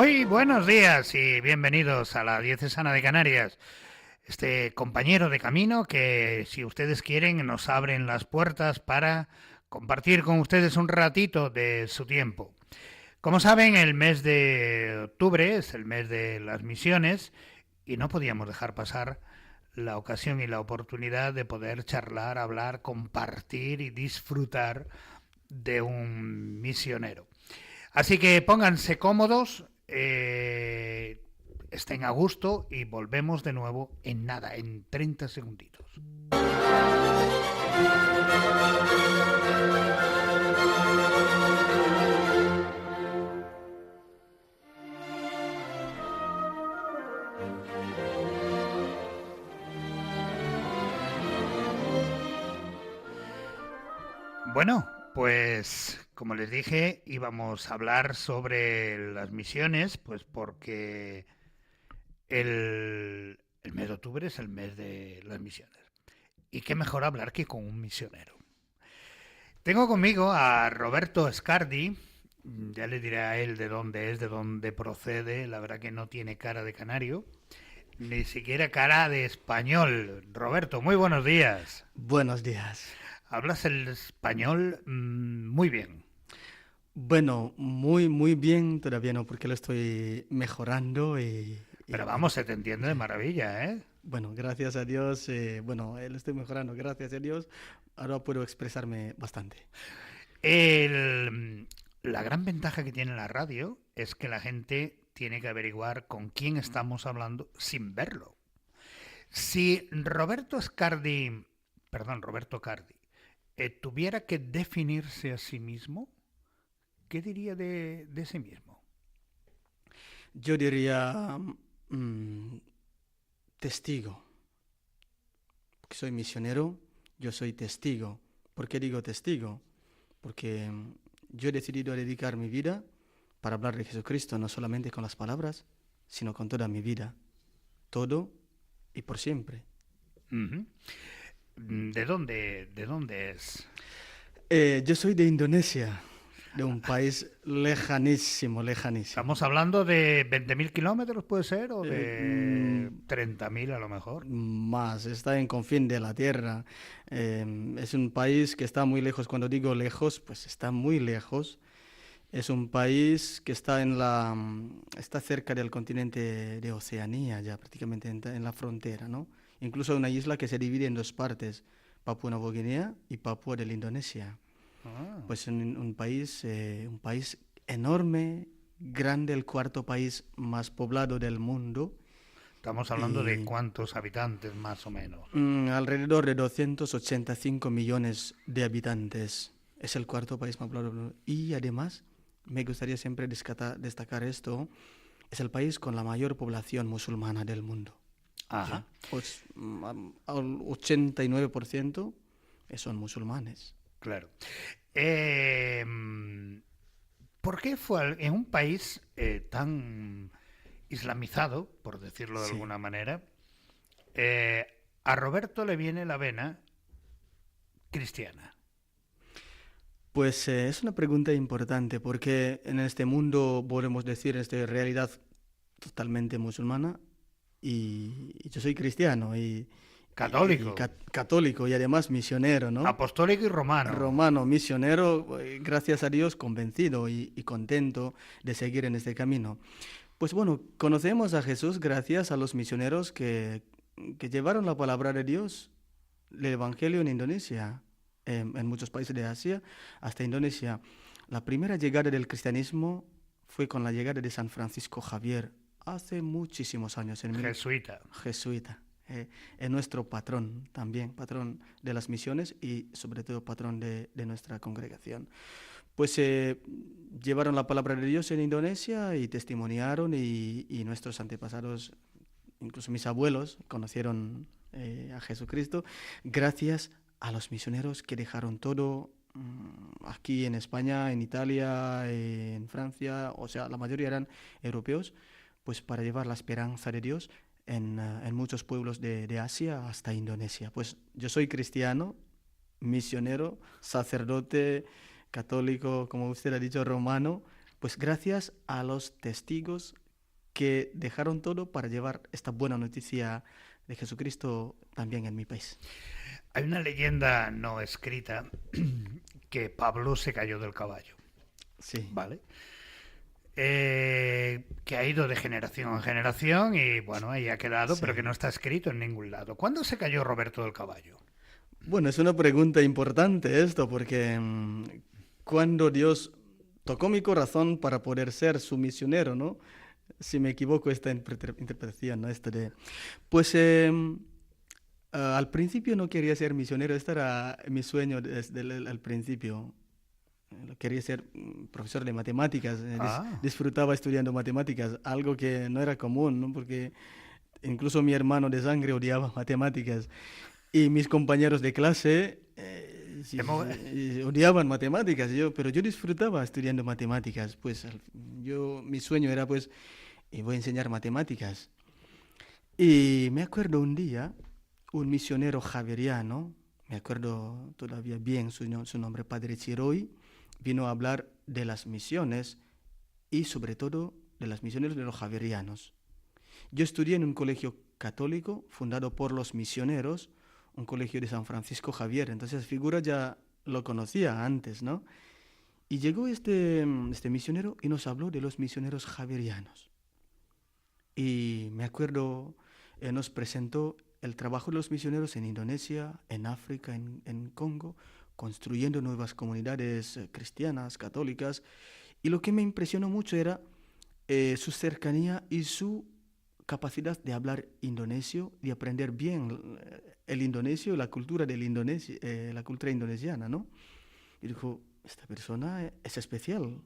Muy buenos días y bienvenidos a la Diocesana de Canarias. Este compañero de camino que, si ustedes quieren, nos abren las puertas para compartir con ustedes un ratito de su tiempo. Como saben, el mes de octubre es el mes de las misiones y no podíamos dejar pasar la ocasión y la oportunidad de poder charlar, hablar, compartir y disfrutar de un misionero. Así que pónganse cómodos, estén a gusto y volvemos de nuevo en nada, en 30 segunditos. Bueno, pues como les dije, íbamos a hablar sobre las misiones, pues porque el mes de octubre es el mes de las misiones. Y qué mejor hablar que con un misionero. Tengo conmigo a Roberto Scardi, ya le diré a él de dónde es, de dónde procede, la verdad que no tiene cara de canario, ni siquiera cara de español. Roberto, muy buenos días. Buenos días. Hablas el español muy bien. Bueno, muy bien, todavía no, porque lo estoy mejorando Pero bueno, vamos, se te entiende de maravilla, ¿eh? bueno, gracias a Dios, lo estoy mejorando, gracias a Dios, ahora puedo expresarme bastante. La gran ventaja que tiene la radio es que la gente tiene que averiguar con quién estamos hablando sin verlo. Si Roberto Cardi, tuviera que definirse a sí mismo, ¿qué diría de sí mismo? Yo diría mm, testigo, porque soy misionero, yo soy testigo. ¿Por qué digo testigo? Porque yo he decidido dedicar mi vida para hablar de Jesucristo, no solamente con las palabras, sino con toda mi vida, todo y por siempre. Ujú. ¿De dónde es? Yo soy de Indonesia, de un país lejanísimo, lejanísimo. ¿Estamos hablando de 20.000 kilómetros, puede ser? ¿O Eh, de mm, 30.000 a lo mejor? Más, está en confín de la tierra. Es un país que está muy lejos. Cuando digo lejos, pues está muy lejos. Es un país que está está cerca del continente de Oceanía, ya prácticamente en la frontera, ¿no? Incluso una isla que se divide en dos partes, Papua Nueva Guinea y Papua de la Indonesia. Ah. Pues un país enorme, grande, el cuarto país más poblado del mundo Estamos hablando de y cuántos habitantes más o menos. alrededor de 285 millones de habitantes. Es el cuarto país más poblado del mundo. Y además, me gustaría siempre destacar esto, es el país con la mayor población musulmana del mundo. Ajá, ¿Ya? Al 89% son musulmanes. claro. Eh, ¿Por qué en un país tan islamizado, por decirlo de Sí. alguna manera, eh, a Roberto le viene la vena cristiana? Pues es una pregunta importante porque en este mundo, podemos decir, en esta realidad totalmente musulmana, y yo soy cristiano y Católico, católico y además misionero, ¿no? apostólico y romano. Romano, misionero, gracias a Dios, convencido y contento de seguir en este camino. Pues bueno, conocemos a Jesús gracias a los misioneros que llevaron la palabra de Dios, el Evangelio en Indonesia, en muchos países de Asia, hasta Indonesia. La primera llegada del cristianismo fue con la llegada de San Francisco Javier, hace muchísimos años, Jesuita. jesuita. Es nuestro patrón también, patrón de las misiones y sobre todo patrón de nuestra congregación. Pues llevaron la palabra de Dios en Indonesia y testimoniaron y nuestros antepasados, incluso mis abuelos, conocieron a Jesucristo gracias a los misioneros que dejaron todo aquí en España, en Italia, en Francia, o sea, la mayoría eran europeos, pues para llevar la esperanza de Dios en muchos pueblos de Asia hasta Indonesia. Pues yo soy cristiano, misionero, sacerdote, católico, como usted ha dicho, romano, Pues gracias a los testigos que dejaron todo para llevar esta buena noticia de Jesucristo también en mi país. Hay una leyenda no escrita que Pablo se cayó del caballo, Sí, ¿vale? Que ha ido de generación en generación y bueno, ahí ha quedado, pero que sí. no está escrito en ningún lado. ¿Cuándo se cayó Roberto del caballo? Bueno, es una pregunta importante esto, porque cuando Dios tocó mi corazón para poder ser su misionero, ¿no? Si me equivoco esta interpretación, ¿no? Pues al principio no quería ser misionero, este era mi sueño desde el principio. Quería ser profesor de matemáticas, Ah, disfrutaba estudiando matemáticas, algo que no era común, ¿no? Porque incluso mi hermano de sangre odiaba matemáticas. Y mis compañeros de clase sí, hemos, odiaban matemáticas, pero yo disfrutaba estudiando matemáticas. Pues mi sueño era pues, voy a enseñar matemáticas. Y me acuerdo un día, un misionero javeriano, me acuerdo todavía bien su nombre, Padre Chiroy, vino a hablar de las misiones y sobre todo de las misiones de los javerianos. Yo estudié en un colegio católico fundado por los misioneros, un colegio de San Francisco Javier, entonces figura ya lo conocía antes, ¿no? Y llegó este misionero y nos habló de los misioneros javerianos. Y me acuerdo, nos presentó el trabajo de los misioneros en Indonesia, en África, en Congo, construyendo nuevas comunidades cristianas, católicas. Y lo que me impresionó mucho era su cercanía y su capacidad de hablar indonesio, de aprender bien el indonesio, la cultura del la cultura indonesiana, ¿no? Y dijo, esta persona es especial.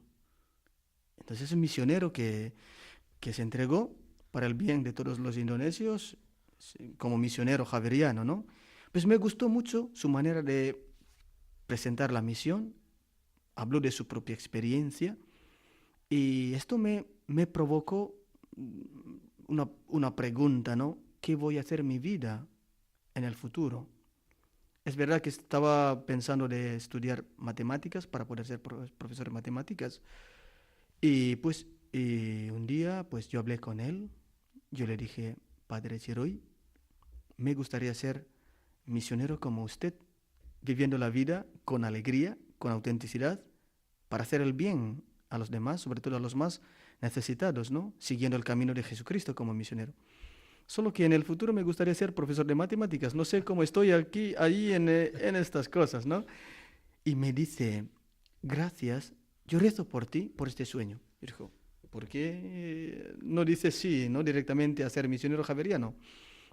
Entonces es un misionero que se entregó para el bien de todos los indonesios sí, como misionero javeriano, ¿no? Pues me gustó mucho su manera de presentar la misión, habló de su propia experiencia y esto me provocó una pregunta, ¿no? ¿Qué voy a hacer en mi vida en el futuro? Es verdad que estaba pensando de estudiar matemáticas para poder ser profesor de matemáticas y pues un día pues yo hablé con él, yo le dije, Padre Chiroy, me gustaría ser misionero como usted, viviendo la vida con alegría, con autenticidad, para hacer el bien a los demás, sobre todo a los más necesitados, ¿no? Siguiendo el camino de Jesucristo como misionero. Solo que en el futuro me gustaría ser profesor de matemáticas. No sé cómo estoy aquí, ahí en estas cosas, ¿no? Y me dice, gracias, yo rezo por ti, por este sueño. Y dijo, ¿por qué no dice sí, no directamente a ser misionero javeriano?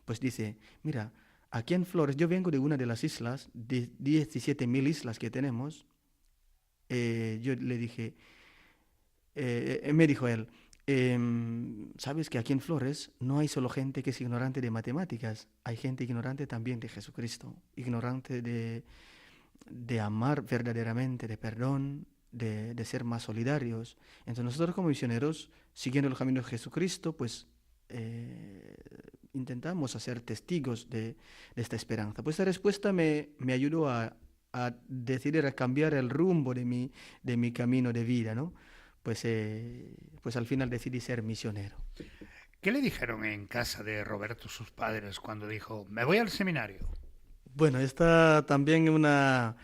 Pues dice, mira, aquí en Flores, yo vengo de una de las islas, de 17.000 islas que tenemos. Yo le dije, me dijo él, sabes que aquí en Flores no hay solo gente que es ignorante de matemáticas, hay gente ignorante también de Jesucristo, ignorante de amar verdaderamente, de perdón, de ser más solidarios. Entonces nosotros como misioneros, siguiendo el camino de Jesucristo, pues eh, intentamos ser testigos de esta esperanza. Pues esta respuesta me ayudó a decidir, a cambiar el rumbo de mi camino de vida, ¿no? Pues al final decidí ser misionero. ¿qué le dijeron en casa de Roberto sus padres cuando dijo, me voy al seminario? Bueno, esta también una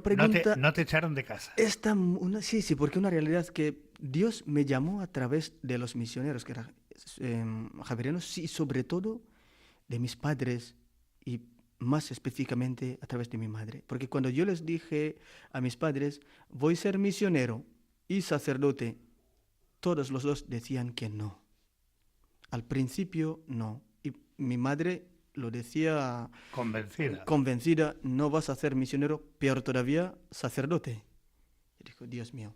pregunta. No te echaron de casa. Sí, sí, porque una realidad que Dios me llamó a través de los misioneros, que eran javerianos, y sobre todo de mis padres y más específicamente a través de mi madre. Porque cuando yo les dije a mis padres, voy a ser misionero y sacerdote, todos los dos decían que no. Al principio no. Y mi madre lo decía Convencida. convencida, no vas a ser misionero, peor todavía, sacerdote. Y dijo, Dios mío,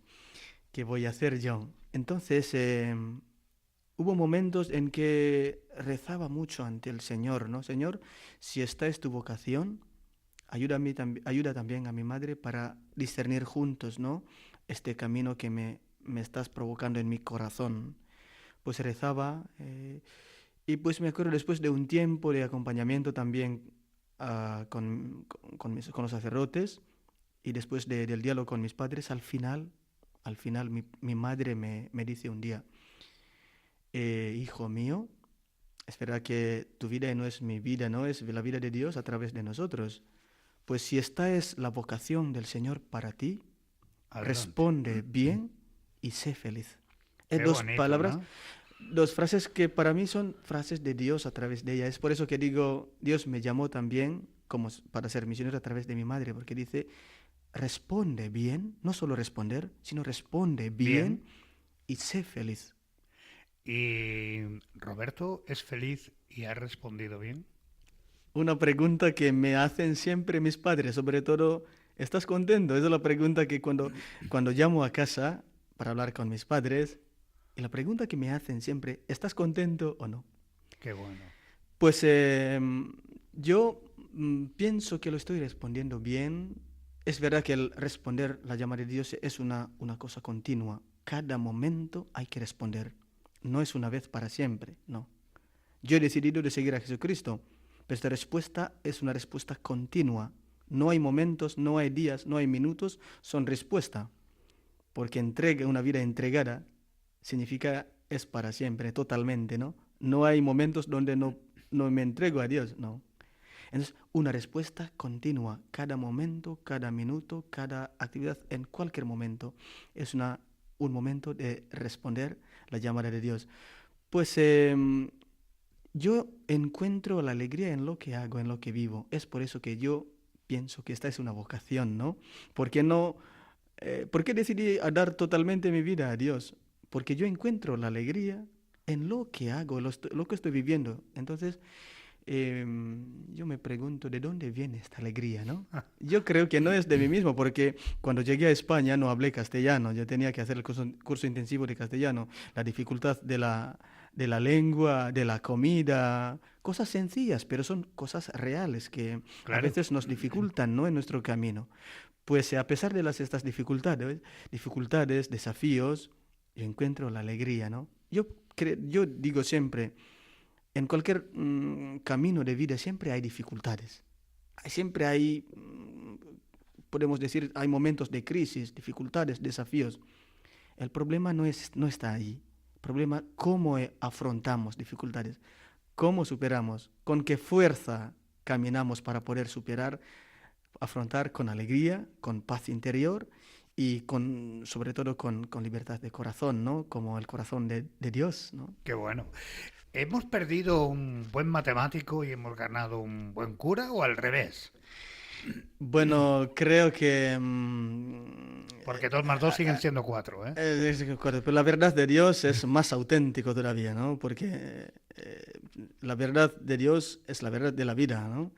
¿qué voy a hacer yo? Entonces, hubo momentos en que rezaba mucho ante el Señor, ¿no? Señor, si esta es tu vocación, ayuda también a mi madre para discernir juntos, ¿no? Este camino que me estás provocando en mi corazón. Pues rezaba y pues me acuerdo después de un tiempo de acompañamiento también con los sacerdotes y después del diálogo con mis padres, al final Al final mi madre me dice un día, hijo mío, es verdad que tu vida no es mi vida, no es la vida de Dios a través de nosotros. Pues si esta es la vocación del Señor para ti, Adelante. responde bien y sé feliz. Es Qué dos bonito, palabras, ¿no? dos frases que para mí son frases de Dios a través de ella. Es por eso que digo, Dios me llamó también como para ser misionero a través de mi madre, porque dice, responde bien, no solo responder, sino responde Bien. bien y sé feliz. ¿Y Roberto es feliz y ha respondido bien? Una pregunta que me hacen siempre mis padres, sobre todo, ¿estás contento? Esa es la pregunta que cuando llamo a casa para hablar con mis padres, y la pregunta que me hacen siempre, ¿estás contento o no? Qué bueno. Pues yo pienso que lo estoy respondiendo bien. Es verdad que el responder la llamada de Dios es una cosa continua. Cada momento hay que responder. No es una vez para siempre, no. Yo he decidido de seguir a Jesucristo, pero esta respuesta es una respuesta continua. No hay momentos, no hay días, no hay minutos, son respuesta. Porque entrega, una vida entregada significa es para siempre, totalmente, ¿no? No hay momentos donde no me entrego a Dios, no. Entonces, una respuesta continua, cada momento, cada minuto, cada actividad, en cualquier momento, es un momento de responder la llamada de Dios. Pues yo encuentro la alegría en lo que hago, en lo que vivo. Es por eso que yo pienso que esta es una vocación, ¿no? ¿Por qué no? ¿Por qué decidí a dar totalmente mi vida a Dios? Porque yo encuentro la alegría en lo que hago, lo que estoy viviendo. Entonces, yo me pregunto de dónde viene esta alegría, ¿no? Yo creo que no es de mí mismo, porque cuando llegué a España no hablé castellano, yo tenía que hacer el curso intensivo de castellano, la dificultad de la lengua, de la comida, cosas sencillas, pero son cosas reales que a Claro. veces nos dificultan, ¿no? En nuestro camino. Pues a pesar de estas dificultades, desafíos, yo encuentro la alegría, ¿no? Yo digo siempre, en cualquier camino de vida siempre hay dificultades. Siempre hay, podemos decir, hay momentos de crisis, dificultades, desafíos. El problema no está ahí. El problema es cómo afrontamos dificultades, cómo superamos, con qué fuerza caminamos para poder superar, afrontar con alegría, con paz interior y sobre todo con libertad de corazón, ¿no? Como el corazón de Dios, ¿no? Qué bueno. ¿Hemos perdido un buen matemático y hemos ganado un buen cura o al revés? Bueno, creo que Porque dos más dos siguen siendo cuatro, ¿eh? pero la verdad de Dios es más auténtico todavía, ¿no? Porque la verdad de Dios es la verdad de la vida, ¿no?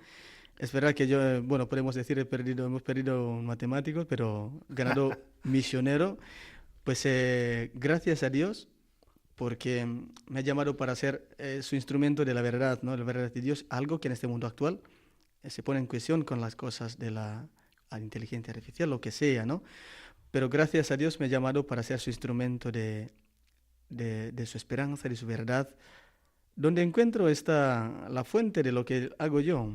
Es verdad que yo, bueno, podemos decir hemos perdido un matemático, pero ganado misionero. Pues gracias a Dios, porque me ha llamado para ser su instrumento de la verdad, ¿no? La verdad de Dios, algo que en este mundo actual se pone en cuestión con las cosas de la inteligencia artificial, lo que sea, ¿no? Pero gracias a Dios me ha llamado para ser su instrumento de su esperanza, de su verdad, donde encuentro la fuente de lo que hago yo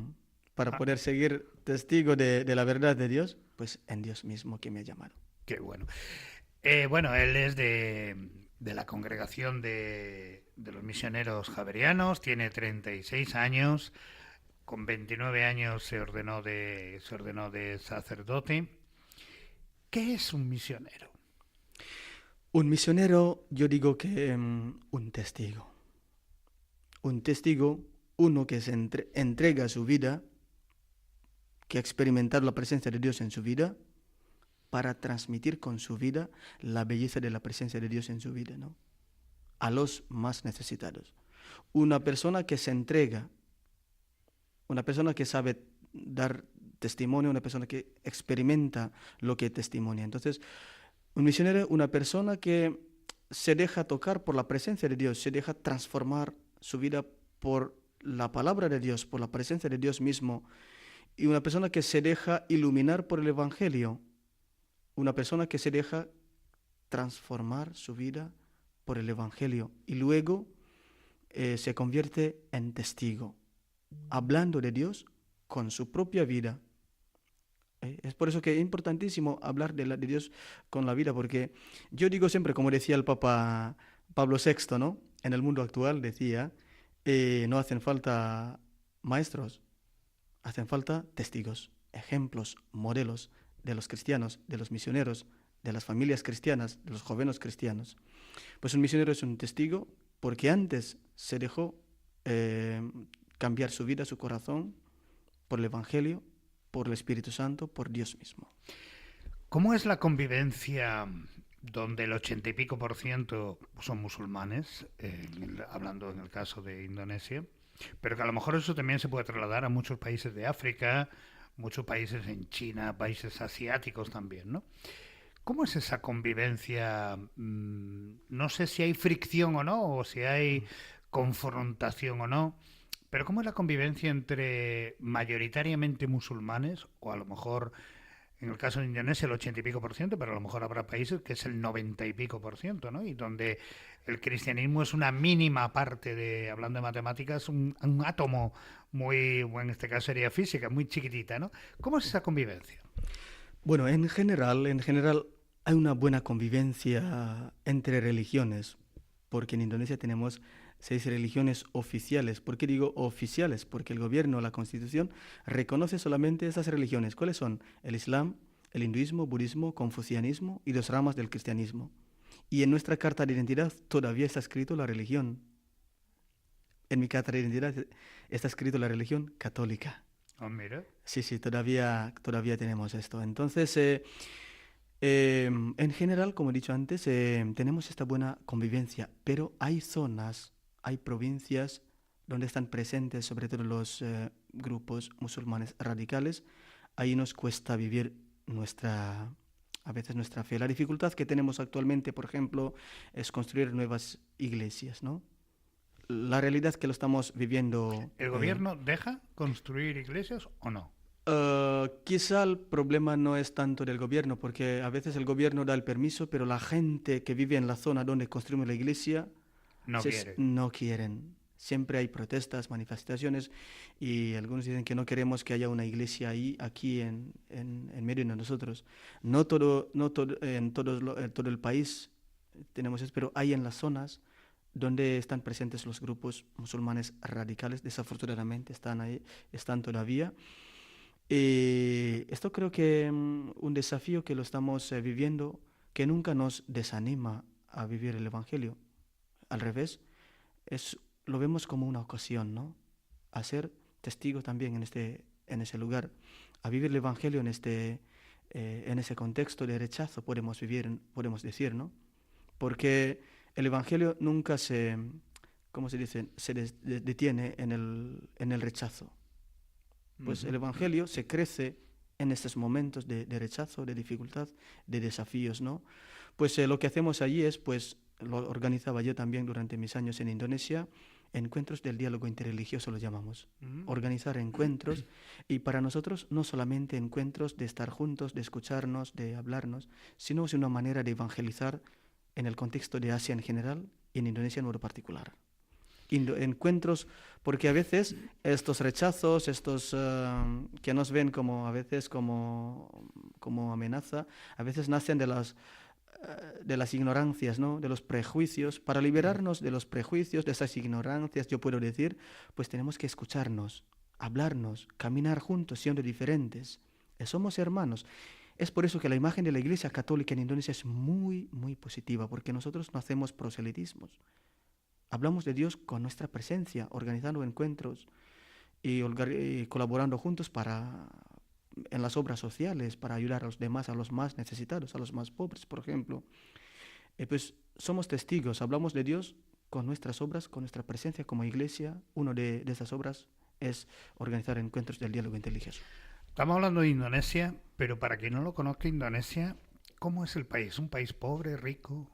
para Ah, poder seguir testigo de la verdad de Dios, pues en Dios mismo que me ha llamado. qué bueno. Bueno, él es de la congregación de los misioneros javerianos, tiene 36 años, con 29 años se ordenó de sacerdote. ¿Qué es un misionero? Un misionero, yo digo que un testigo. Un testigo, uno que entrega su vida, que ha experimentado la presencia de Dios en su vida, para transmitir con su vida la belleza de la presencia de Dios en su vida, ¿no? A los más necesitados. Una persona que se entrega, una persona que sabe dar testimonio, una persona que experimenta lo que testimonia. Entonces, un misionero, una persona que se deja tocar por la presencia de Dios, se deja transformar su vida por la palabra de Dios, por la presencia de Dios mismo, y una persona que se deja iluminar por el Evangelio, una persona que se deja transformar su vida por el Evangelio y luego se convierte en testigo, hablando de Dios con su propia vida, Es por eso que es importantísimo hablar de Dios con la vida, porque yo digo siempre, como decía el Papa Pablo VI, ¿no? En el mundo actual decía, no hacen falta maestros, hacen falta testigos, ejemplos, modelos de los cristianos, de los misioneros, de las familias cristianas, de los jóvenes cristianos. Pues un misionero es un testigo porque antes se dejó eh, cambiar su vida, su corazón, por el Evangelio, por el Espíritu Santo, por Dios mismo. ¿Cómo es la convivencia donde el 80 y pico % son musulmanes, hablando en el caso de Indonesia, pero que a lo mejor eso también se puede trasladar a muchos países de África, muchos países en China, países asiáticos también, ¿no? ¿Cómo es esa convivencia? No sé si hay fricción o no, o si hay confrontación o no, pero ¿cómo es la convivencia entre mayoritariamente musulmanes, o a lo mejor en el caso de Indonesia el 80 y pico %, pero a lo mejor habrá países que es el 90 y pico %, ¿no? Y donde el cristianismo es una mínima parte de, hablando de matemáticas, un átomo muy, bueno, en este caso sería física, muy chiquitita, ¿no? ¿Cómo es esa convivencia? Bueno, en general hay una buena convivencia entre religiones, porque en Indonesia tenemos 6 religiones oficiales. ¿Por qué digo oficiales? Porque el gobierno, la constitución, reconoce solamente esas religiones. ¿Cuáles son? El Islam, el hinduismo, budismo, confucianismo y 2 ramas del cristianismo. Y en nuestra carta de identidad todavía está escrito la religión. En mi carta de identidad está escrito la religión católica. Oh, mira. Sí, sí, todavía tenemos esto. Entonces, en general, como he dicho antes, tenemos esta buena convivencia, pero hay zonas, hay provincias donde están presentes sobre todo los grupos musulmanes radicales. Ahí nos cuesta vivir a veces nuestra fe. La dificultad que tenemos actualmente, por ejemplo, es construir nuevas iglesias, ¿no? La realidad es que lo estamos viviendo. ¿El gobierno deja construir iglesias o no? Quizá el problema no es tanto del gobierno, porque a veces el gobierno da el permiso, pero la gente que vive en la zona donde construimos la iglesia No quiere. no quieren. Siempre hay protestas, manifestaciones, y algunos dicen que no queremos que haya una iglesia ahí, aquí en medio de nosotros. No todo en todo el país tenemos eso, pero hay en las zonas donde están presentes los grupos musulmanes radicales, desafortunadamente están ahí, están todavía. Esto creo que un desafío que lo estamos viviendo, que nunca nos desanima a vivir el Evangelio. Al revés, lo vemos como una ocasión, ¿no? A ser testigo también en ese lugar, a vivir el Evangelio en ese contexto de rechazo, podemos decir, ¿no? Porque el Evangelio nunca ¿cómo se dice? Detiene en el rechazo. Pues el Evangelio se crece en estos momentos de rechazo, de dificultad, de desafíos, ¿no? Pues lo que hacemos allí es, pues, lo organizaba yo también durante mis años en Indonesia, encuentros del diálogo interreligioso lo llamamos. Organizar encuentros, y para nosotros no solamente encuentros de estar juntos, de escucharnos, de hablarnos, sino es una manera de evangelizar en el contexto de Asia en general y en Indonesia en modo particular. Encuentros, porque a veces estos rechazos, que nos ven como a veces como amenaza, a veces nacen de las ignorancias, ¿no? De los prejuicios. Para liberarnos de los prejuicios, de esas ignorancias, yo puedo decir, pues tenemos que escucharnos, hablarnos, caminar juntos, siendo diferentes. Somos hermanos. Es por eso que la imagen de la Iglesia Católica en Indonesia es muy, muy positiva, porque nosotros no hacemos proselitismos. Hablamos de Dios con nuestra presencia, organizando encuentros y colaborando juntos en las obras sociales, para ayudar a los demás, a los más necesitados, a los más pobres, por ejemplo. Pues somos testigos, hablamos de Dios con nuestras obras, con nuestra presencia como iglesia. Una de esas obras es organizar encuentros del diálogo interreligioso. Estamos hablando de Indonesia, pero para quien no lo conozca, Indonesia, ¿cómo es el país? ¿Un país pobre, rico?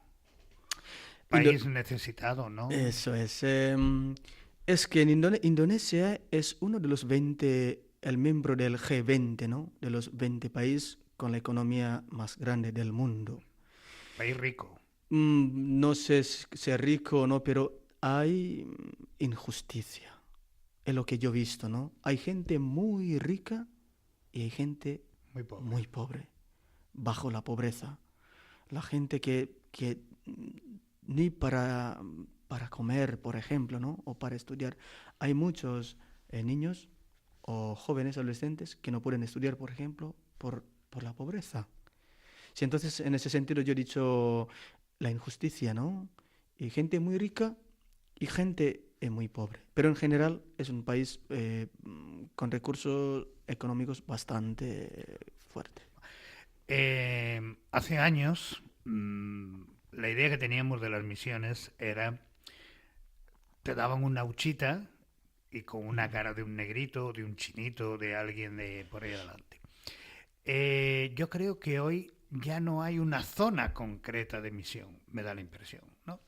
¿País necesitado, no? Eso es. Es que en Indonesia es uno de los 20, el miembro del G20, ¿no? De los 20 países con la economía más grande del mundo. País rico. No sé si es rico o no, pero hay injusticia. Es lo que yo he visto, ¿no? Hay gente muy rica y hay gente Muy pobre. muy pobre, bajo la pobreza. La gente que ni para comer, por ejemplo, ¿no? O para estudiar. Hay muchos niños o jóvenes adolescentes que no pueden estudiar, por ejemplo, por la pobreza. Sí, entonces, en ese sentido, yo he dicho la injusticia, ¿no? Y gente muy rica y gente muy pobre. Pero en general es un país con recursos económicos bastante fuertes. Hace años, la idea que teníamos de las misiones era, te daban una huchita y con una cara de un negrito, de un chinito, de alguien de por ahí adelante. Yo creo que hoy ya no hay una zona concreta de misión, me da la impresión, ¿no?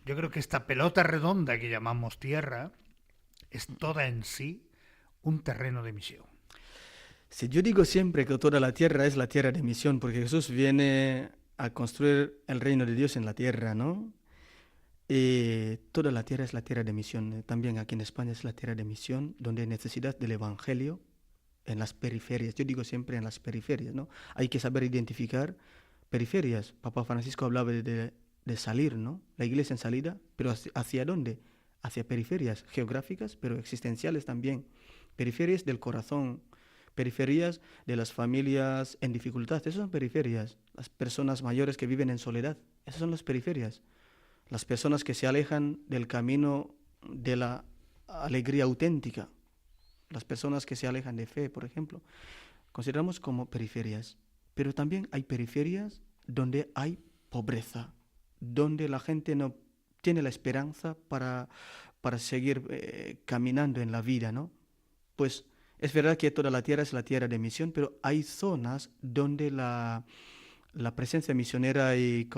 Yo creo que esta pelota redonda que llamamos tierra es toda en sí un terreno de misión. Si yo digo siempre que toda la tierra es la tierra de misión, porque Jesús viene a construir el reino de Dios en la tierra, ¿no? Y toda la tierra es la tierra de misión. También aquí en España es la tierra de misión, donde hay necesidad del evangelio en las periferias. Yo digo siempre en las periferias, ¿no? Hay que saber identificar periferias. Papa Francisco hablaba de salir, ¿no? La iglesia en salida, pero ¿hacia dónde? Hacia periferias geográficas, pero existenciales también. Periferias del corazón, periferias de las familias en dificultad. Esas son periferias. Las personas mayores que viven en soledad. Esas son las periferias. Las personas que se alejan del camino de la alegría auténtica. Las personas que se alejan de fe, por ejemplo. Consideramos como periferias. Pero también hay periferias donde hay pobreza, donde la gente no tiene la esperanza para seguir caminando en la vida, ¿no? Pues es verdad que toda la tierra es la tierra de misión, pero hay zonas donde la presencia misionera y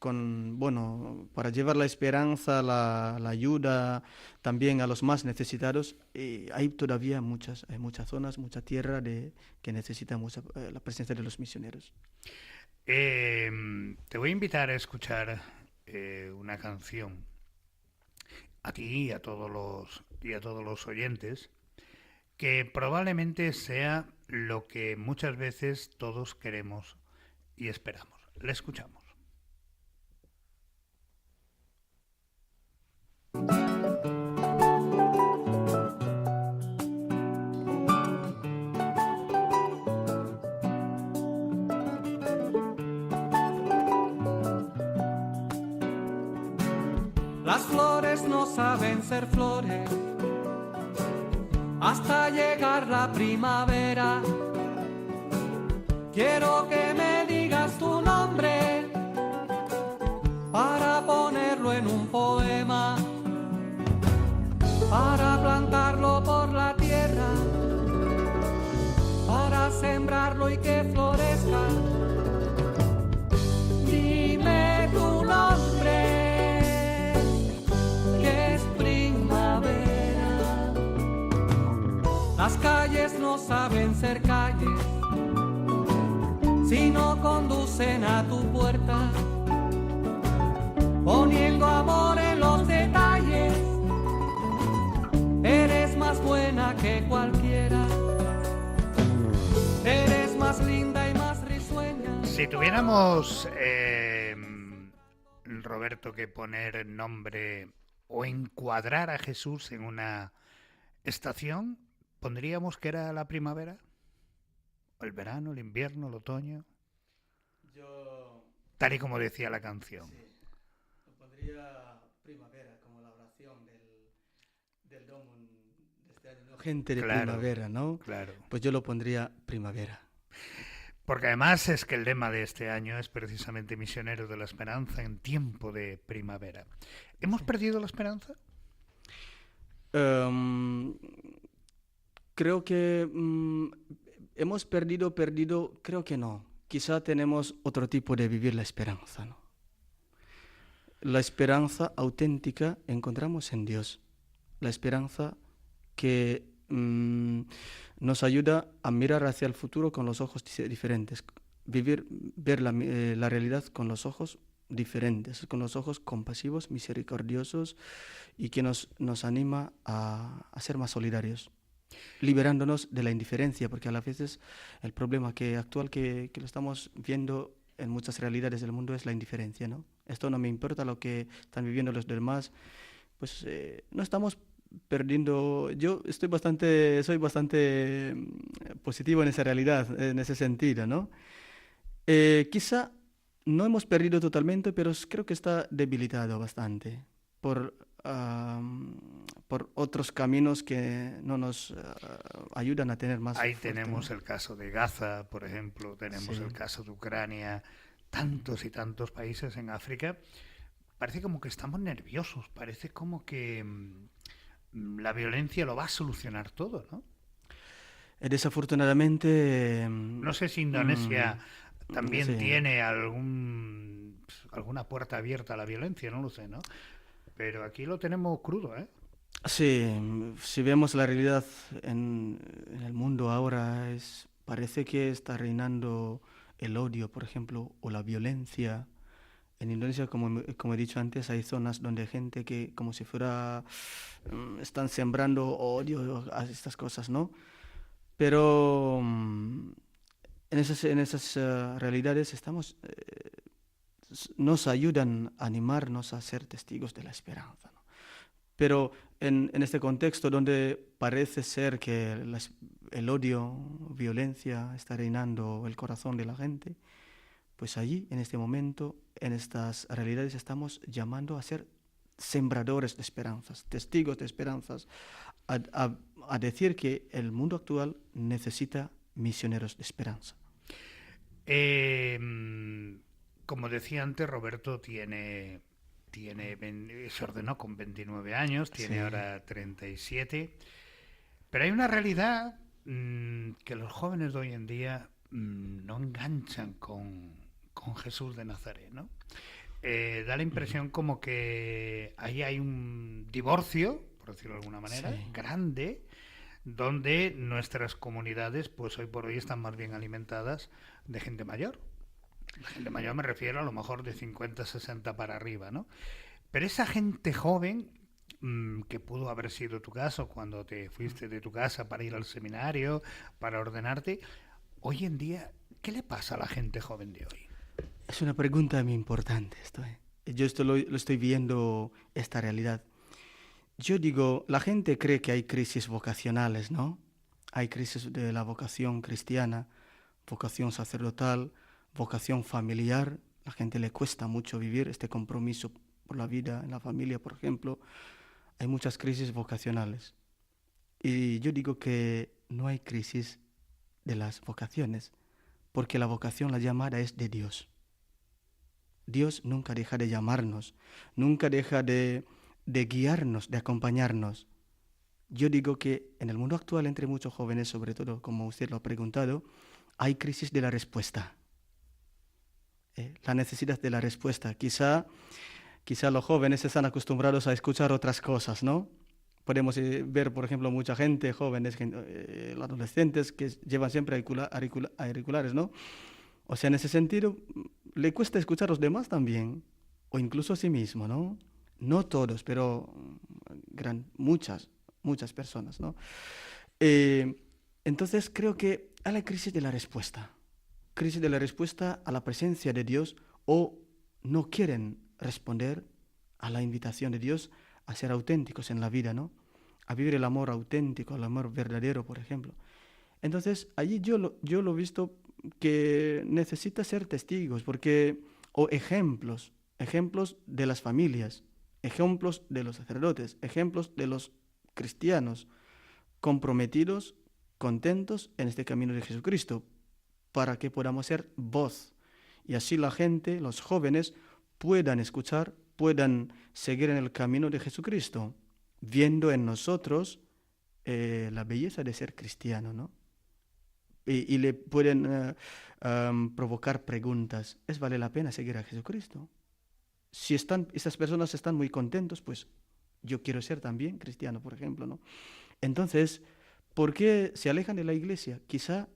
bueno, para llevar la esperanza, la ayuda también a los más necesitados, hay todavía muchas zonas, mucha tierra que necesita la presencia de los misioneros. Te voy a invitar a escuchar una canción a ti y a todos los oyentes, que probablemente sea lo que muchas veces todos queremos y esperamos. La escuchamos. Las flores no saben ser flores hasta llegar la primavera. Quiero que me digas tu nombre para ponerlo en un poema, para plantarlo por la tierra, para sembrarlo y que florezca. Dime tu nombre. Las calles no saben ser calles si no conducen a tu puerta, poniendo amor en los detalles. Eres más buena que cualquiera, eres más linda y más risueña. Si tuviéramos, Roberto, que poner nombre o encuadrar a Jesús en una estación, ¿pondríamos que era la primavera? ¿O el verano, el invierno, el otoño? Tal y como decía la canción. Sí, lo pondría primavera, como la oración del Domum de este año, ¿no? Gente de primavera, ¿no? Claro. Pues yo lo pondría primavera. Porque además es que el lema de este año es precisamente Misioneros de la Esperanza en tiempo de primavera. ¿Hemos perdido la esperanza? Creo que hemos perdido, creo que no. Quizá tenemos otro tipo de vivir la esperanza, ¿no? La esperanza auténtica encontramos en Dios. La esperanza que nos ayuda a mirar hacia el futuro con los ojos diferentes. Ver la realidad con los ojos diferentes, con los ojos compasivos, misericordiosos y que nos anima a ser más solidarios. liberándonos de la indiferencia, porque a veces el problema actual que lo estamos viendo en muchas realidades del mundo es la indiferencia, ¿no? Esto no me importa lo que están viviendo los demás, pues no estamos perdiendo. Yo soy bastante positivo en esa realidad, en ese sentido, ¿no? Quizá no hemos perdido totalmente, pero creo que está debilitado bastante por, por otros caminos que no nos ayudan a tener más Ahí fuerte, tenemos ¿no? el caso de Gaza, por ejemplo, tenemos Sí. el caso de Ucrania, tantos y tantos países en África. Parece como que estamos nerviosos, parece como que la violencia lo va a solucionar todo, ¿no? Desafortunadamente, No sé si Indonesia también sí. tiene alguna puerta abierta a la violencia, no lo sé, ¿no? Pero aquí lo tenemos crudo, ¿eh? Sí, si vemos la realidad en el mundo ahora, parece que está reinando el odio, por ejemplo, o la violencia. En Indonesia, como he dicho antes, hay zonas donde hay gente que, como si fuera, están sembrando odio a estas cosas, ¿no? Pero en esas realidades nos ayudan a animarnos a ser testigos de la esperanza, ¿no? Pero en este contexto donde parece ser que el odio, violencia está reinando el corazón de la gente, pues allí, en este momento, en estas realidades, estamos llamando a ser sembradores de esperanzas, testigos de esperanzas, a, a- a decir que el mundo actual necesita misioneros de esperanza. Eh, Como decía antes, Roberto se ordenó con 29 años, tiene Sí. ahora 37, pero hay una realidad que los jóvenes de hoy en día no enganchan con Jesús de Nazaret, ¿no? Da la Ujú. impresión como que ahí hay un divorcio, por decirlo de alguna manera, Sí. grande, donde nuestras comunidades, pues hoy por hoy están más bien alimentadas de gente mayor. La gente mayor me refiero a lo mejor de 50, 60 para arriba, ¿no? Pero esa gente joven, que pudo haber sido tu caso cuando te fuiste de tu casa para ir al seminario, para ordenarte, hoy en día, ¿qué le pasa a la gente joven de hoy? Es una pregunta muy importante esto, ¿eh? Yo esto lo estoy viendo, esta realidad. Yo digo, la gente cree que hay crisis vocacionales, ¿no? Hay crisis de la vocación cristiana, vocación sacerdotal, vocación familiar. La gente le cuesta mucho vivir este compromiso por la vida en la familia, por ejemplo. Hay muchas crisis vocacionales. Y yo digo que no hay crisis de las vocaciones, porque la vocación, la llamada es de Dios. Dios nunca deja de llamarnos, nunca deja de guiarnos, de acompañarnos. Yo digo que en el mundo actual, entre muchos jóvenes, sobre todo, como usted lo ha preguntado, hay crisis de la respuesta, la necesidad de la respuesta. Quizá los jóvenes están acostumbrados a escuchar otras cosas, ¿no? Podemos ver, por ejemplo, mucha gente, jóvenes, adolescentes, que llevan siempre auriculares, ¿no? O sea, en ese sentido, le cuesta escuchar a los demás también, o incluso a sí mismo, ¿no? No todos, pero muchas personas, ¿no? Eh, entonces creo que hay la crisis de la respuesta a la presencia de Dios, o no quieren responder a la invitación de Dios a ser auténticos en la vida, ¿no? A vivir el amor auténtico, el amor verdadero, por ejemplo. Entonces, allí yo lo he visto que necesita ser testigos, o ejemplos de las familias, ejemplos de los sacerdotes, ejemplos de los cristianos, comprometidos, contentos en este camino de Jesucristo, para que podamos ser voz. Y así la gente, los jóvenes, puedan escuchar, puedan seguir en el camino de Jesucristo, viendo en nosotros la belleza de ser cristiano, ¿no? Y le pueden provocar preguntas. ¿Vale la pena seguir a Jesucristo? Si esas personas están muy contentos, pues yo quiero ser también cristiano, por ejemplo, ¿no? Entonces, ¿por qué se alejan de la iglesia? Quizá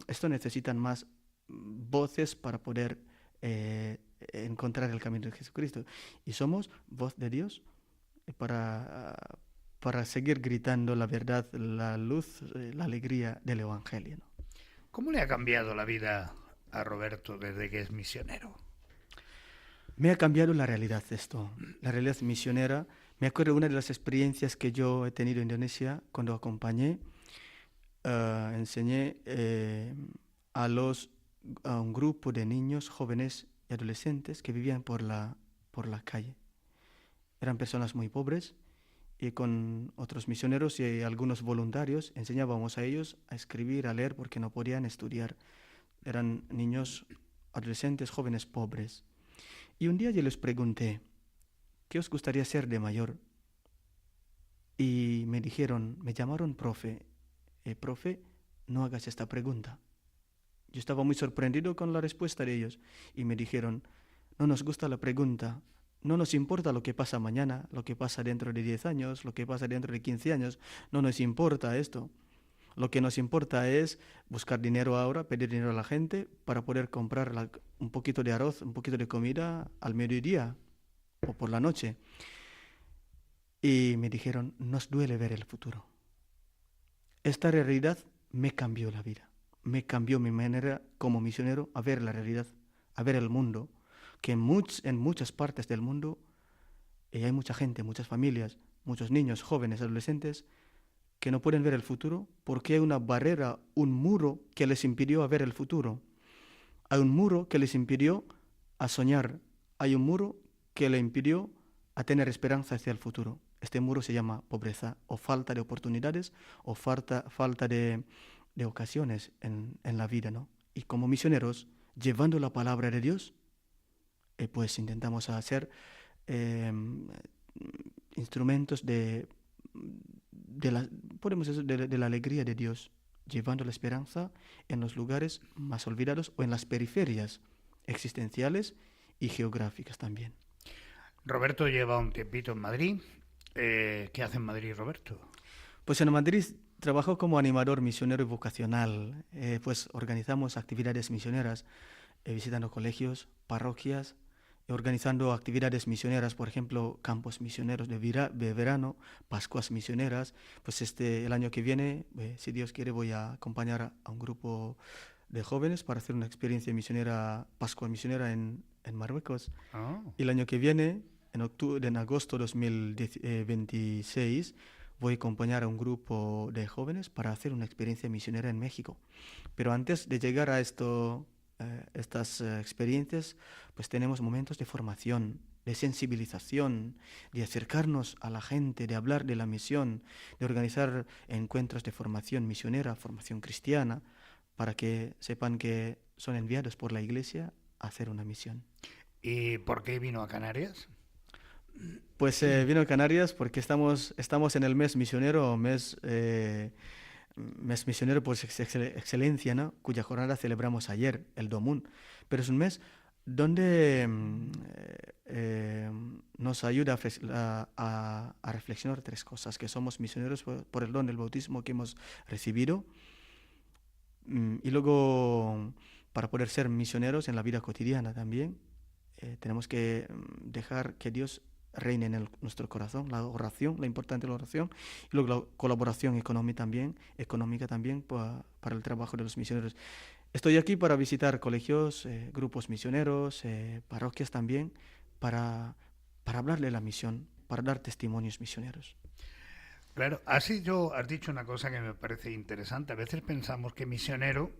esto necesitan más voces para poder encontrar el camino de Jesucristo. Y somos voz de Dios para para seguir gritando la verdad, la luz, la alegría del Evangelio, ¿no? ¿Cómo le ha cambiado la vida a Roberto desde que es misionero? Me ha cambiado la realidad esto, la realidad misionera. Me acuerdo de una de las experiencias que yo he tenido en Indonesia cuando acompañé, enseñé a un grupo de niños, jóvenes y adolescentes que vivían por la calle. Eran personas muy pobres y con otros misioneros y algunos voluntarios enseñábamos a ellos a escribir, a leer porque no podían estudiar. Eran niños, adolescentes, jóvenes pobres. Y un día yo les pregunté, ¿qué os gustaría ser de mayor? Y me dijeron, me llamaron profe. Profe, no hagas esta pregunta. Yo estaba muy sorprendido con la respuesta de ellos y me dijeron, no nos gusta la pregunta, no nos importa lo que pasa mañana, lo que pasa dentro de 10 años, lo que pasa dentro de 15 años, no nos importa esto. Lo que nos importa es buscar dinero ahora, pedir dinero a la gente para poder comprar un poquito de arroz, un poquito de comida al mediodía o por la noche. Y me dijeron, nos duele ver el futuro. Esta realidad me cambió la vida, me cambió mi manera como misionero a ver la realidad, a ver el mundo, que en muchas partes del mundo hay mucha gente, muchas familias, muchos niños, jóvenes, adolescentes, que no pueden ver el futuro porque hay una barrera, un muro que les impidió ver el futuro. Hay un muro que les impidió a soñar. Hay un muro que le impidió a tener esperanza hacia el futuro. Este muro se llama pobreza o falta de oportunidades o falta de ocasiones en la vida, ¿no? Y como misioneros, llevando la palabra de Dios, pues intentamos hacer instrumentos de la alegría de Dios, llevando la esperanza en los lugares más olvidados o en las periferias existenciales y geográficas también. Roberto lleva un tiempito en Madrid. ¿Qué hace en Madrid, Roberto? Pues en Madrid trabajo como animador misionero y vocacional. Pues organizamos actividades misioneras, visitando colegios, parroquias, organizando actividades misioneras, por ejemplo, campos misioneros de verano, Pascuas misioneras. Pues el año que viene, si Dios quiere, voy a acompañar a un grupo de jóvenes para hacer una experiencia misionera, Pascua misionera en Marruecos. Oh. Y el año que viene, en agosto de 2026, voy a acompañar a un grupo de jóvenes para hacer una experiencia misionera en México. Pero antes de llegar a estas experiencias, pues tenemos momentos de formación, de sensibilización, de acercarnos a la gente, de hablar de la misión, de organizar encuentros de formación misionera, formación cristiana, para que sepan que son enviados por la Iglesia a hacer una misión. ¿Y por qué vino a Canarias? Pues vino a Canarias porque estamos en el mes misionero, mes misionero por excelencia, ¿no? Cuya jornada celebramos ayer, el Domún. Pero es un mes donde nos ayuda a reflexionar tres cosas: que somos misioneros por el don del bautismo que hemos recibido, y luego para poder ser misioneros en la vida cotidiana también, tenemos que dejar que Dios reine en nuestro corazón, la oración, la importante la oración, y luego la colaboración económica también para el trabajo de los misioneros. Estoy aquí para visitar colegios, grupos misioneros, parroquias también, para hablar de la misión, para dar testimonios misioneros. Claro, has dicho una cosa que me parece interesante. A veces pensamos que misionero,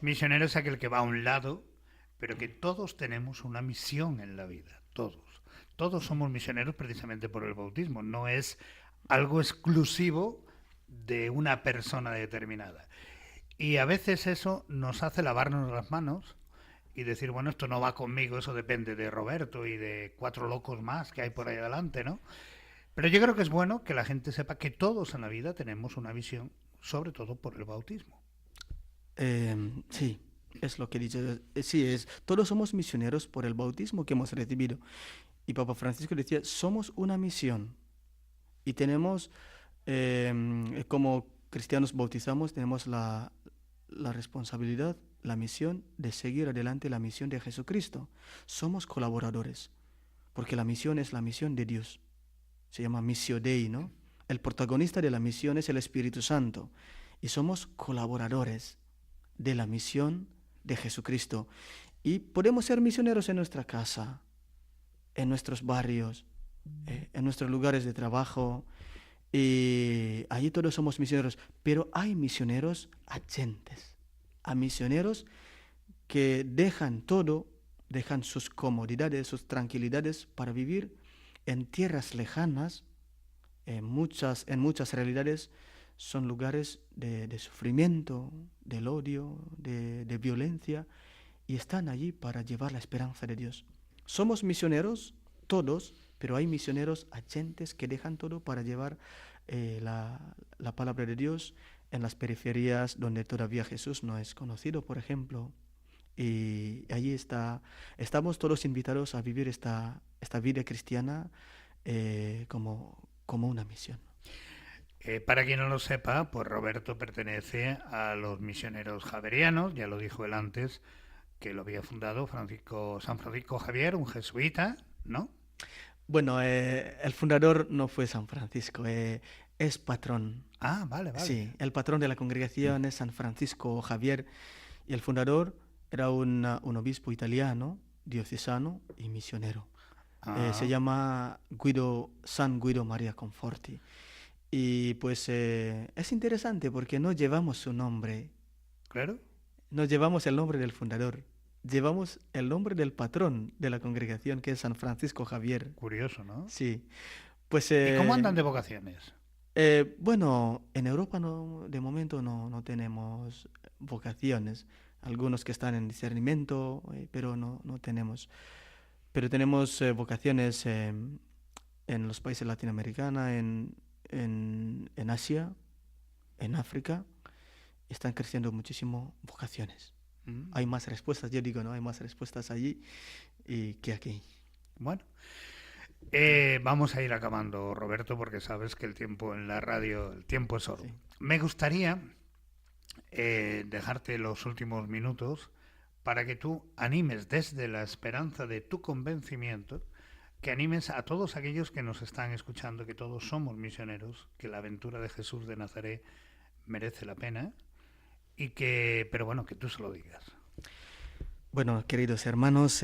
misionero es aquel que va a un lado, pero que todos tenemos una misión en la vida, todos. Todos somos misioneros precisamente por el bautismo, no es algo exclusivo de una persona determinada. Y a veces eso nos hace lavarnos las manos y decir, bueno, esto no va conmigo, eso depende de Roberto y de 4 locos más que hay por ahí adelante, ¿no? Pero yo creo que es bueno que la gente sepa que todos en la vida tenemos una visión, sobre todo por el bautismo. Sí, es lo que he dicho. Sí, todos somos misioneros por el bautismo que hemos recibido. Y Papa Francisco decía, somos una misión. Y tenemos, como cristianos bautizamos, tenemos la responsabilidad, la misión de seguir adelante la misión de Jesucristo. Somos colaboradores, porque la misión es la misión de Dios. se llama Missio Dei, ¿no? El protagonista de la misión es el Espíritu Santo y somos colaboradores de la misión de Jesucristo. Y podemos ser misioneros en nuestra casa, en nuestros barrios, en nuestros lugares de trabajo, y allí todos somos misioneros, pero hay misioneros agentes, hay misioneros que dejan todo, dejan sus comodidades, sus tranquilidades para vivir en tierras lejanas. En muchas realidades son lugares de sufrimiento, del odio, de violencia, y están allí para llevar la esperanza de Dios. Somos misioneros todos, pero hay misioneros agentes que dejan todo para llevar la palabra de Dios en las periferias donde todavía Jesús no es conocido, por ejemplo. Y allí estamos todos invitados a vivir esta vida cristiana como una misión. Para quien no lo sepa, pues Roberto pertenece a los misioneros javerianos, ya lo dijo él antes, que lo había fundado San Francisco Javier, un jesuita, ¿no? Bueno, el fundador no fue San Francisco, es patrón. Ah, vale. Sí, el patrón de la congregación es San Francisco Javier, y el fundador era un obispo italiano, diocesano y misionero. Se llama San Guido Maria Conforti. Y pues es interesante porque no llevamos su nombre. Claro. No llevamos el nombre del fundador. Llevamos el nombre del patrón de la congregación, que es San Francisco Javier. Curioso, ¿no? Sí. Pues, ¿Y cómo andan de vocaciones? Bueno, en Europa de momento no tenemos vocaciones. Algunos que están en discernimiento, pero no tenemos. Pero tenemos vocaciones en los países latinoamericanos, en Asia, en África. Están creciendo muchísimo vocaciones. Hay más respuestas, yo digo, ¿no? Hay más respuestas allí que aquí. Bueno, vamos a ir acabando, Roberto, porque sabes que el tiempo en la radio, el tiempo es oro. Sí. Me gustaría dejarte los últimos minutos para que tú animes desde la esperanza de tu convencimiento, que animes a todos aquellos que nos están escuchando, que todos somos misioneros, que la aventura de Jesús de Nazaret merece la pena, pero bueno, que tú se lo digas. Bueno, queridos hermanos,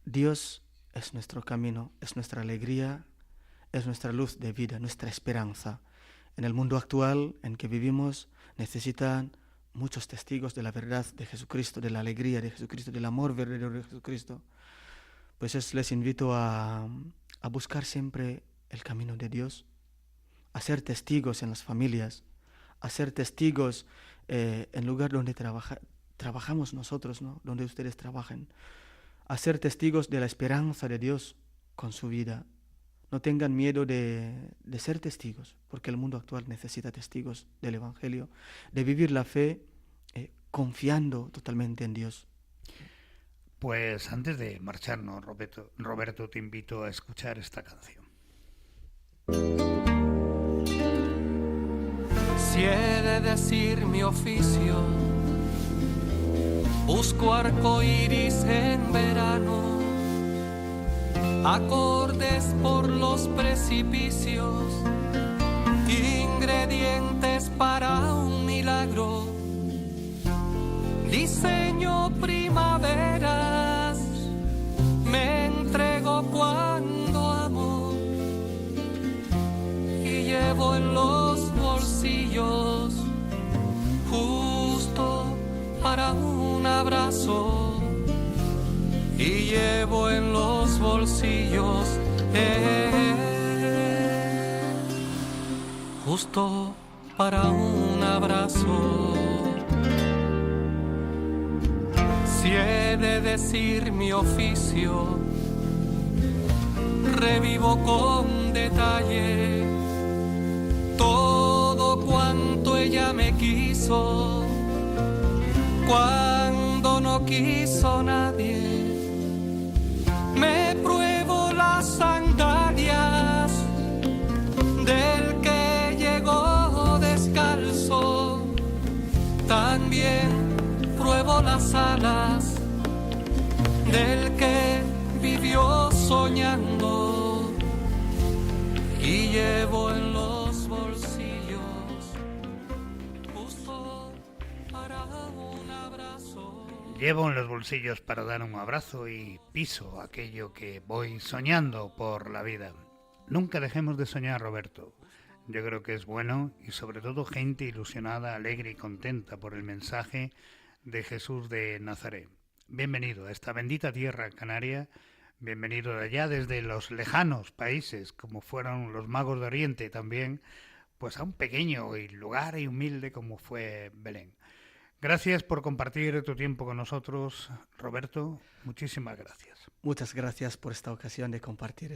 Dios es nuestro camino, es nuestra alegría, es nuestra luz de vida, nuestra esperanza. En el mundo actual en que vivimos necesitan muchos testigos de la verdad de Jesucristo, de la alegría de Jesucristo, del amor verdadero de Jesucristo. Pues les invito a buscar siempre el camino de Dios, a ser testigos en las familias, a ser testigos en el lugar donde trabajamos nosotros, ¿no? Donde ustedes trabajan, a ser testigos de la esperanza de Dios con su vida. No tengan miedo de ser testigos, porque el mundo actual necesita testigos del Evangelio, de vivir la fe confiando totalmente en Dios. Pues antes de marcharnos, Roberto, te invito a escuchar esta canción. Si he de decir mi oficio, busco arcoíris en verano, acordes por los precipicios, ingredientes para un milagro, diseño primaveras, me entrego cuando amo y llevo en los bolsillos justo para un abrazo, y llevo en los bolsillos justo para un abrazo. Si he de decir mi oficio, revivo con detalle todo cuanto ella me quiso, cuando no quiso nadie. Me pruebo las sandalias del que llegó descalzo, también pruebo las alas del que vivió soñando, y llevo en los bolsillos justo para un abrazo. Llevo en los bolsillos para dar un abrazo y piso aquello que voy soñando por la vida. Nunca dejemos de soñar, Roberto. Yo creo que es bueno y sobre todo gente ilusionada, alegre y contenta por el mensaje de Jesús de Nazaret. Bienvenido a esta bendita tierra canaria, bienvenido de allá desde los lejanos países como fueron los magos de Oriente también, pues a un pequeño lugar y humilde como fue Belén. Gracias por compartir tu tiempo con nosotros, Roberto. Muchísimas gracias. Muchas gracias por esta ocasión de compartir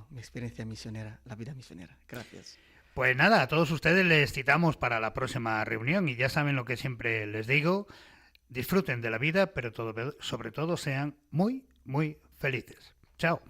mi experiencia misionera, la vida misionera. Gracias. Pues nada, a todos ustedes les citamos para la próxima reunión y ya saben lo que siempre les digo, disfruten de la vida, pero sobre todo sean muy, muy felices. Chao.